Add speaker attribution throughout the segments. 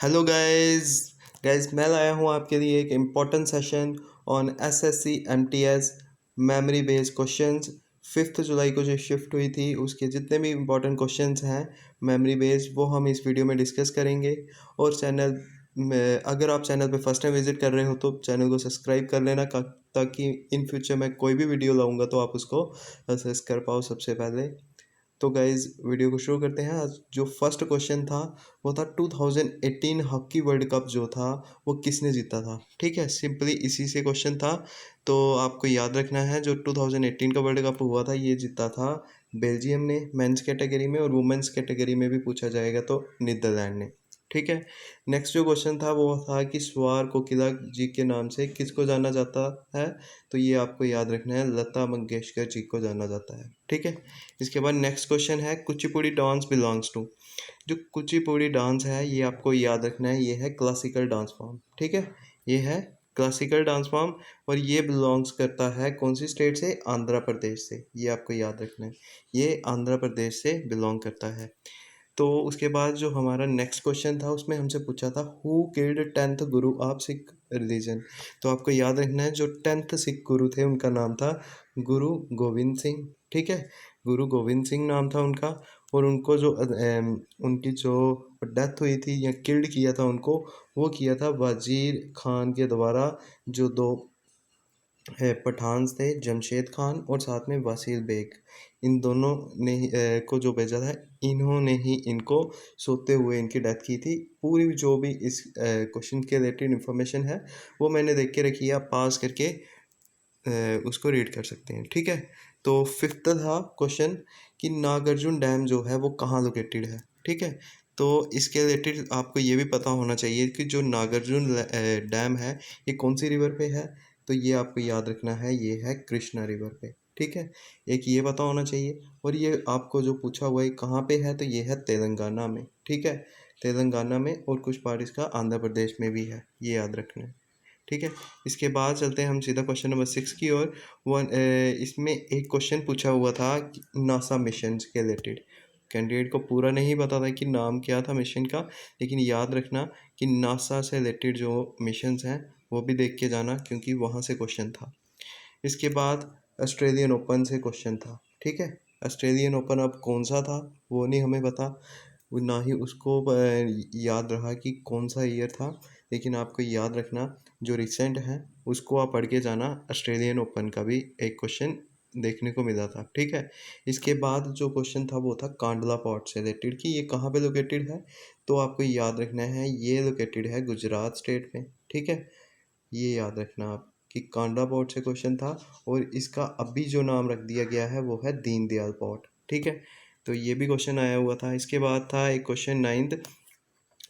Speaker 1: Hello guys guys मैं लाया हूँ आपके लिए एक important session on SSC MTS memory based questions. 5 जुलाई को जो शिफ्ट हुई थी उसके जितने भी इम्पॉर्टेंट क्वेश्चंस हैं मेमोरी बेस्ड वो हम इस वीडियो में डिस्कस करेंगे। और चैनल में अगर आप चैनल पे फर्स्ट टाइम विजिट कर रहे हो तो चैनल को सब्सक्राइब कर लेना ताकि इन फ्यूचर मैं कोई भी वीडियो लाऊंगा तो आप उसको असेस कर पाओ सबसे पहले। तो गाइज वीडियो को शुरू करते हैं। आज जो फर्स्ट क्वेश्चन था वो था 2018 हॉकी वर्ल्ड कप जो था वो किसने जीता था। ठीक है, सिंपली इसी से क्वेश्चन था। तो आपको याद रखना है जो 2018 का वर्ल्ड कप हुआ था ये जीता था बेल्जियम ने मेंस कैटेगरी में, और वुमेन्स कैटेगरी में भी पूछा जाएगा तो नीदरलैंड ने। ठीक है, नेक्स्ट जो क्वेश्चन था वो था कि स्वार कोकिला जी के नाम से किसको जाना जाता है। तो ये आपको याद रखना है, लता मंगेशकर जी को जाना जाता है। ठीक है, इसके बाद नेक्स्ट क्वेश्चन है कुचिपुड़ी डांस बिलोंग्स टू। जो कुचिपुड़ी डांस है ये आपको याद रखना है, ये है क्लासिकल डांस फॉर्म। ठीक है, ये है क्लासिकल डांस फॉर्म और ये बिलोंग्स करता है कौन सी स्टेट से, आंध्र प्रदेश से। ये आपको याद रखना है, ये आंध्र प्रदेश से बिलोंग करता है। तो उसके बाद जो हमारा नेक्स्ट क्वेश्चन था उसमें हमसे पूछा था who killed 10th Guru of Sikh religion. तो आपको याद रखना है जो 10th सिख गुरु थे उनका नाम था गुरु गोविंद सिंह। ठीक है, गुरु गोविंद सिंह नाम था उनका। और उनको जो उनकी जो डेथ हुई थी या किल्ड किया था उनको, वो किया था वजीर खान के द्वारा। जो दो पठान थे, जमशेद खान और साथ में वसील बेग, इन दोनों ने को जो भेजा था, इन्होंने ही इनको सोते हुए इनकी डेथ की थी। पूरी जो भी इस क्वेश्चन के रिलेटेड इन्फॉर्मेशन है वो मैंने देख के रखी है, आप पास करके उसको रीड कर सकते हैं। ठीक है, तो फिफ्थ था क्वेश्चन कि नागार्जुन डैम जो है वो कहाँ लोकेटेड है। ठीक है, तो इसके रिलेटेड आपको ये भी पता होना चाहिए कि जो नागार्जुन डैम है ये कौन सी रिवर पे है। तो ये आपको याद रखना है, ये है कृष्णा रिवर पे। ठीक है, एक ये पता होना चाहिए। और ये आपको जो पूछा हुआ है कहाँ पे है, तो ये है तेलंगाना में। ठीक है, तेलंगाना में, और कुछ पार्ट इसका आंध्र प्रदेश में भी है, ये याद रखना है। ठीक है, इसके बाद चलते हैं हम सीधा क्वेश्चन नंबर 6 की ओर। इसमें एक क्वेश्चन पूछा हुआ था नासा मिशन के रिलेटेड। कैंडिडेट को पूरा नहीं पता था कि नाम क्या था मिशन का, लेकिन याद रखना कि नासा से रिलेटेड जो मिशंस हैं वो भी देख के जाना क्योंकि वहाँ से क्वेश्चन था। इसके बाद ऑस्ट्रेलियन ओपन से क्वेश्चन था। ठीक है, ऑस्ट्रेलियन ओपन अब कौन सा था वो नहीं हमें पता, ना ही उसको याद रहा कि कौन सा ईयर था। लेकिन आपको याद रखना जो रिसेंट है उसको आप पढ़ के जाना, ऑस्ट्रेलियन ओपन का भी एक क्वेश्चन देखने को मिला था। ठीक है, इसके बाद जो क्वेश्चन था वो था कांडला पोर्ट से रिलेटेड कि ये कहाँ पे लोकेटेड है। तो आपको याद रखना है ये लोकेटेड है गुजरात स्टेट में। ठीक है, ये याद रखना आप कि कांडला पोर्ट से क्वेश्चन था, और इसका अभी जो नाम रख दिया गया है वो है दीनदयाल पोर्ट। ठीक है, तो ये भी क्वेश्चन आया हुआ था। इसके बाद था एक क्वेश्चन 9th,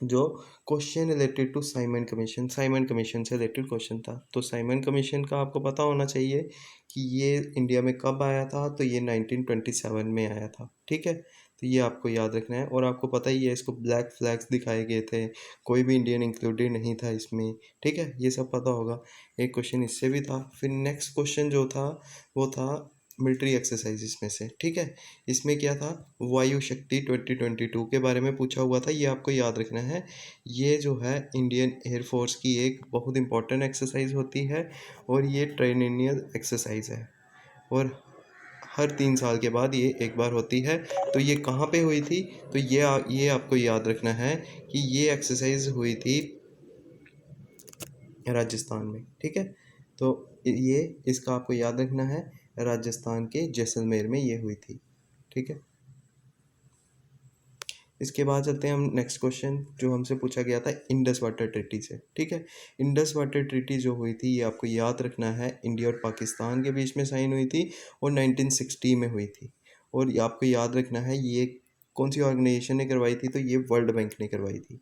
Speaker 1: जो question related to Simon commission, Simon commission से रिलेटेड क्वेश्चन था। तो साइमन कमीशन का आपको पता होना चाहिए कि ये इंडिया में कब आया था। तो ये 1927 में आया था। ठीक है, तो ये आपको याद रखना है। और आपको पता ही है इसको ब्लैक फ्लैग्स दिखाए गए थे, कोई भी इंडियन इंक्लूडेड नहीं था इसमें। ठीक है, ये सब पता होगा। एक क्वेश्चन इससे भी था। फिर नेक्स्ट क्वेश्चन जो था वो था मिलिट्री एक्सरसाइजेस में से। ठीक है, इसमें क्या था, वायु शक्ति 2022 के बारे में पूछा हुआ था, ये आपको याद रखना है। ये जो है इंडियन एयरफोर्स की एक बहुत इंपॉर्टेंट एक्सरसाइज होती है, और ये ट्राइनेनियल एक्सरसाइज है, और हर 3 साल के बाद ये एक बार होती है। तो ये कहाँ पे हुई थी, तो ये आपको याद रखना है कि ये एक्सरसाइज हुई थी राजस्थान में। ठीक है, तो ये इसका आपको याद रखना है, राजस्थान के जैसलमेर में ये हुई थी। ठीक है, इसके बाद चलते हैं हम नेक्स्ट क्वेश्चन जो हमसे पूछा गया था इंडस वाटर ट्रीटी से। ठीक है, इंडस वाटर ट्रीटी जो हुई थी ये आपको याद रखना है, इंडिया और पाकिस्तान के बीच में साइन हुई थी और 1960 में हुई थी। और ये आपको याद रखना है ये कौन सी ऑर्गेनाइजेशन ने करवाई थी, तो ये वर्ल्ड बैंक ने करवाई थी।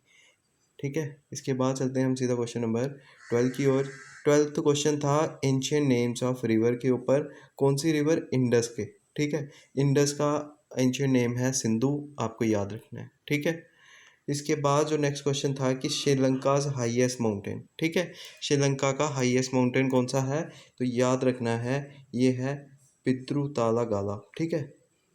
Speaker 1: ठीक है, इसके बाद चलते हैं हम सीधा क्वेश्चन नंबर 12 की ओर। 12th क्वेश्चन था एंशियंट नेम्स ऑफ रिवर के ऊपर, कौन सी रिवर, इंडस के। ठीक है, इंडस का एंशियंट नेम है सिंधु, आपको याद रखना है। ठीक है, इसके बाद जो नेक्स्ट क्वेश्चन था कि श्रीलंका हाईएस्ट माउंटेन। ठीक है, श्रीलंका का हाईएस्ट माउंटेन कौन सा है, तो याद रखना है ये है पिद्रू ताला गाला। ठीक है,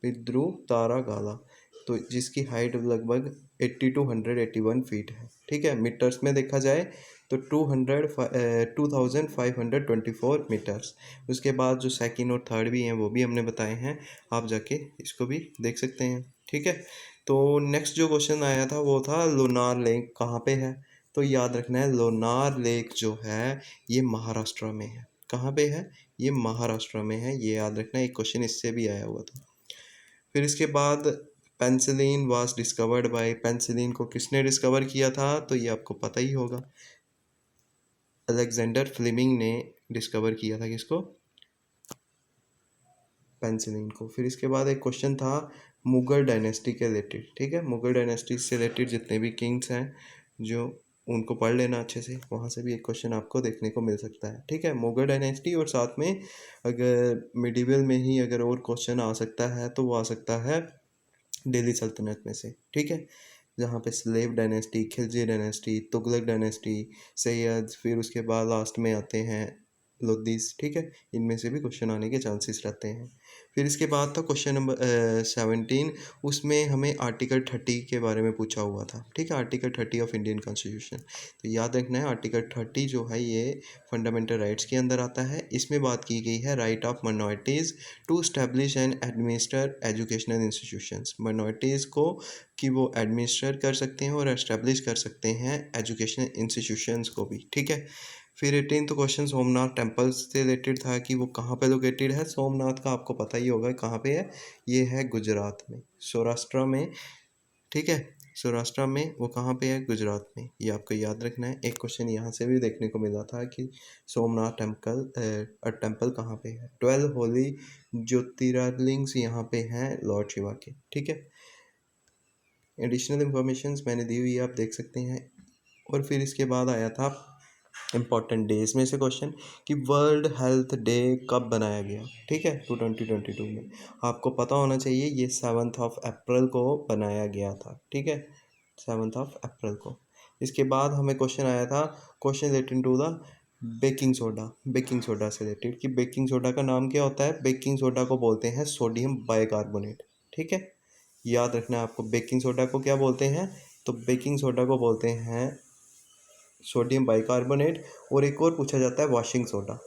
Speaker 1: पिद्रू तारा गाला, तो जिसकी हाइट लगभग 80 to 181 फीट है। ठीक है। मीटर्स में देखा जाए तो 2524 मीटर्स। उसके बाद जो सेकंड और थर्ड भी हैं वो भी हमने बताए हैं, आप जाके इसको भी देख सकते हैं, ठीक है। तो नेक्स्ट जो क्वेश्चन आया था वो था लोनार लेक कहाँ पे है। तो याद रखना है लोनार लेक जो है ये महाराष्ट्र में है। कहाँ पे है? ये महाराष्ट्र में है, ये याद रखना है। एक क्वेश्चन इससे भी आया हुआ था। फिर इसके बाद penicillin was discovered by, penicillin को किसने डिस्कवर किया था? तो ये आपको पता ही होगा, अलेक्जेंडर फ्लेमिंग ने डिस्कवर किया था। किसको? पेंसिलिन को। फिर इसके बाद एक क्वेश्चन था मुगल डायनेस्टी के रिलेटेड, ठीक है। मुगल डायनेस्टी से रिलेटेड जितने भी किंग्स हैं जो, उनको पढ़ लेना अच्छे से, वहाँ से भी एक क्वेश्चन आपको देखने को मिल सकता है, ठीक है। मुगल डायनेस्टी और साथ में अगर मिडिवल में ही अगर और क्वेश्चन आ सकता है तो वो आ सकता है दिल्ली सल्तनत में से, ठीक है। जहाँ पे slave dynasty, Khilji dynasty, Tughlaq dynasty, Syed, फिर उसके बाद लास्ट में आते हैं लोधीस, ठीक है। इनमें से भी क्वेश्चन आने के चांसेस रहते हैं। फिर इसके बाद था क्वेश्चन नंबर 17, उसमें हमें आर्टिकल 30 के बारे में पूछा हुआ था, ठीक है। Article 30 of Indian constitution. तो याद रखना है आर्टिकल 30 जो है ये फंडामेंटल राइट्स के अंदर आता है। इसमें बात की गई है right of minorities to establish and administer educational institutions. Minorities को कि वो एडमिनिस्टर कर सकते हैं और एस्टेब्लिश कर सकते हैं एजुकेशनल इंस्टीट्यूशंस को भी, ठीक है। फिर 18th क्वेश्चन सोमनाथ टेम्पल से रिलेटेड था कि वो कहाँ पे लोकेटेड है। सोमनाथ का आपको पता ही होगा कहाँ पे है, ये है गुजरात में, सौराष्ट्र में, ठीक है। सौराष्ट्र में वो कहाँ पे है? गुजरात में। ये आपको याद रखना है। एक क्वेश्चन यहाँ से भी देखने को मिला था कि सोमनाथ टेम्पल कहाँ पे है। 12 होली ज्योतिर्लिंग्स यहाँ पे हैं लॉर्ड शिवा के, ठीक है। एडिशनल इंफॉर्मेशन मैंने दी हुई है, आप देख सकते हैं। और फिर इसके बाद आया था इम्पॉर्टेंट डेज में से क्वेश्चन कि वर्ल्ड हेल्थ डे कब बनाया गया, ठीक है। 2022 में आपको पता होना चाहिए, ये 7 अप्रैल को बनाया गया था, ठीक है, 7 अप्रैल को। इसके बाद हमें क्वेश्चन आया था, question related to the baking soda, baking soda से रिलेटेड कि बेकिंग सोडा का नाम क्या होता है। बेकिंग सोडा को बोलते हैं सोडियम बाइकार्बोनेट, ठीक है। याद रखना है आपको, बेकिंग सोडा को क्या बोलते हैं? तो बेकिंग सोडा को बोलते हैं सोडियम बाइकार्बोनेट। और एक और पूछा जाता है वॉशिंग सोडा,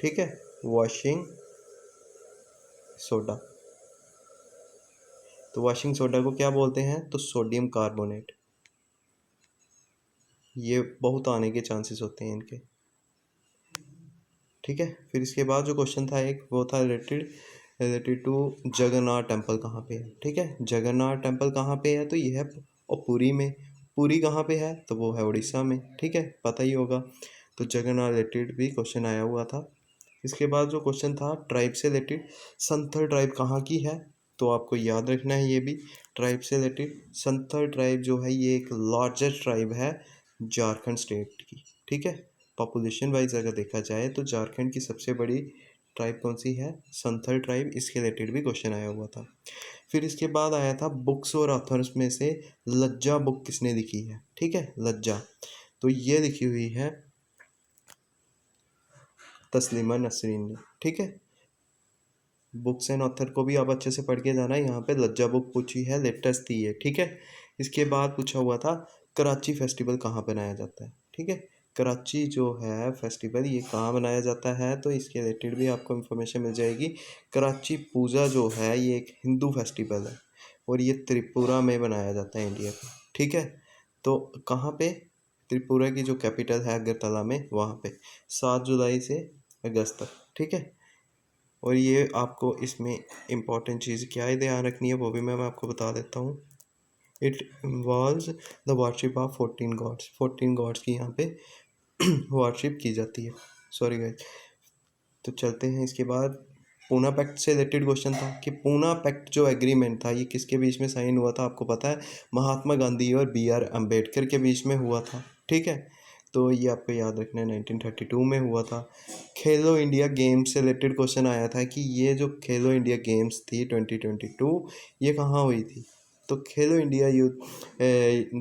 Speaker 1: ठीक है, वॉशिंग सोडा। तो वॉशिंग सोडा को क्या बोलते हैं? तो सोडियम कार्बोनेट। ये बहुत आने के चांसेस होते हैं इनके, ठीक है। फिर इसके बाद जो क्वेश्चन था एक वो था रिलेटेड टू जगन्नाथ टेम्पल कहाँ पे है, ठीक है। जगन्नाथ टेम्पल कहाँ पे है? तो ये है और पुरी में। पुरी कहाँ पे है? तो वो है उड़ीसा में, ठीक है, पता ही होगा। तो जगन्नाथ रिलेटेड भी क्वेश्चन आया हुआ था। इसके बाद जो क्वेश्चन था ट्राइब से रिलेटेड, संथल ट्राइब कहाँ की है? तो आपको याद रखना है ये भी ट्राइब से रिलेटेड। संथल ट्राइब जो है ये एक लार्जेस्ट ट्राइब है झारखंड स्टेट की, ठीक है। पॉपुलेशन वाइज अगर देखा जाए तो झारखंड की सबसे बड़ी ट्राइब कौन सी है? संथल ट्राइब। इसके रिलेटेड भी क्वेश्चन आया हुआ था। फिर इसके बाद आया था बुक्स और ऑथर्स में से लज्जा बुक किसने लिखी है, ठीक है, लज्जा। तो ये लिखी हुई है तस्लीमा नसरीन ने, ठीक है। बुक्स एंड ऑथर को भी आप अच्छे से पढ़ के जाना है। यहाँ पे लज्जा बुक पूछी है, लेटेस्ट थी ये, ठीक है। इसके बाद पूछा हुआ था कराची फेस्टिवल कहाँ मनाया जाता है, ठीक है। कराची जो है फेस्टिवल ये कहाँ मनाया जाता है, तो इसके रिलेटेड भी आपको इन्फॉर्मेशन मिल जाएगी। कराची पूजा जो है ये एक हिंदू फेस्टिवल है और ये त्रिपुरा में बनाया जाता है इंडिया का, ठीक है। तो कहाँ पे? त्रिपुरा की जो कैपिटल है अगरतला में, वहाँ पे 7 जुलाई से अगस्त तक, ठीक है। और ये आपको इसमें इम्पॉर्टेंट चीज़ क्या है ध्यान रखनी है वो भी मैं आपको बता देता हूँ। It involves the worship of 14 gods, 14 gods की यहाँ पे वर्शिप की जाती है। Sorry guys. तो चलते हैं इसके बाद पूना पैक्ट से रिलेटेड क्वेश्चन था कि पूना पैक्ट जो एग्रीमेंट था ये किसके बीच में साइन हुआ था? आपको पता है, महात्मा गांधी और BR अम्बेडकर के बीच में हुआ था, ठीक है। तो ये आपको याद रखना है 1932 में हुआ था। खेलो इंडिया गेम्स से रिलेटेड क्वेश्चन आया था कि ये जो खेलो इंडिया गेम्स थी 2022 ये कहाँ हुई थी? तो खेलो इंडिया यूथ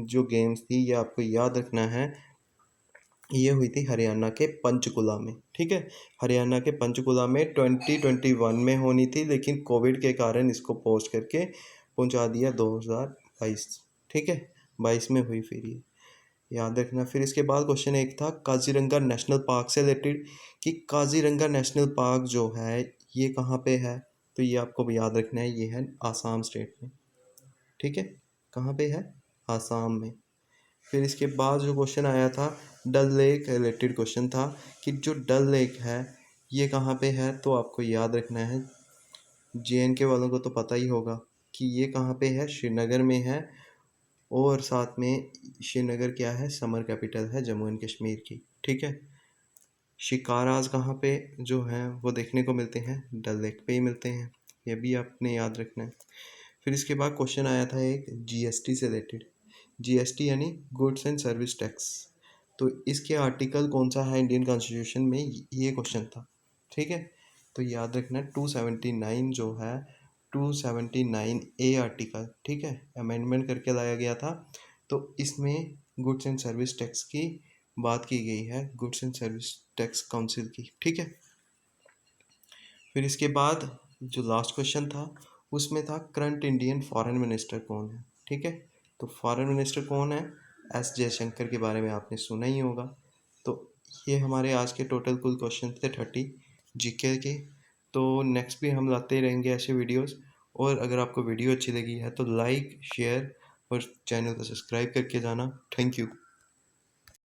Speaker 1: जो गेम्स थी ये आपको याद रखना है, ये हुई थी हरियाणा के पंचकुला में, ठीक है। हरियाणा के पंचकुला में 2021 में होनी थी, लेकिन कोविड के कारण इसको पोस्ट करके पहुंचा दिया 2022, ठीक है, 22 में हुई फिर ये। याद रखना। फिर इसके बाद क्वेश्चन एक था काजीरंगा नेशनल पार्क से रिलेटेड, कि काजीरंगा नेशनल पार्क जो है ये कहाँ पे है, तो ये आपको याद रखना है, ये है आसाम स्टेट में, ठीक है। कहाँ पे है? आसाम में। फिर इसके बाद जो क्वेश्चन आया था डल लेक रिलेटेड क्वेश्चन था, कि जो डल लेक है ये कहाँ पे है, तो आपको याद रखना है, JNK वालों को तो पता ही होगा कि ये कहाँ पे है, श्रीनगर में है। और साथ में श्रीनगर क्या है, समर कैपिटल है जम्मू एंड कश्मीर की, ठीक है। शिकाराज कहाँ पे जो हैं वो देखने को मिलते हैं, डल लेक पे ही मिलते हैं, ये भी आपने याद रखना है। फिर इसके बाद क्वेश्चन आया था एक GST से रिलेटेड, GST यानी गुड्स एंड सर्विस टैक्स, तो इसके आर्टिकल कौन सा है इंडियन कॉन्स्टिट्यूशन में, ये क्वेश्चन था, ठीक है। तो याद रखना 279 जो है, 279A आर्टिकल, ठीक है, अमेंडमेंट करके लाया गया था। तो इसमें गुड्स एंड सर्विस टैक्स की बात की गई है, goods and service tax council की, ठीक है। फिर इसके बाद जो लास्ट क्वेश्चन था उसमें था करंट इंडियन फॉरेन मिनिस्टर कौन है, ठीक है। तो फॉरेन मिनिस्टर कौन है, S जयशंकर के बारे में आपने सुना ही होगा। तो ये हमारे आज के टोटल कुल क्वेश्चन थे 30 GK के। तो नेक्स्ट भी हम लाते रहेंगे ऐसे वीडियोस। और अगर आपको वीडियो अच्छी लगी है तो लाइक शेयर और चैनल को सब्सक्राइब करके जाना। Thank you.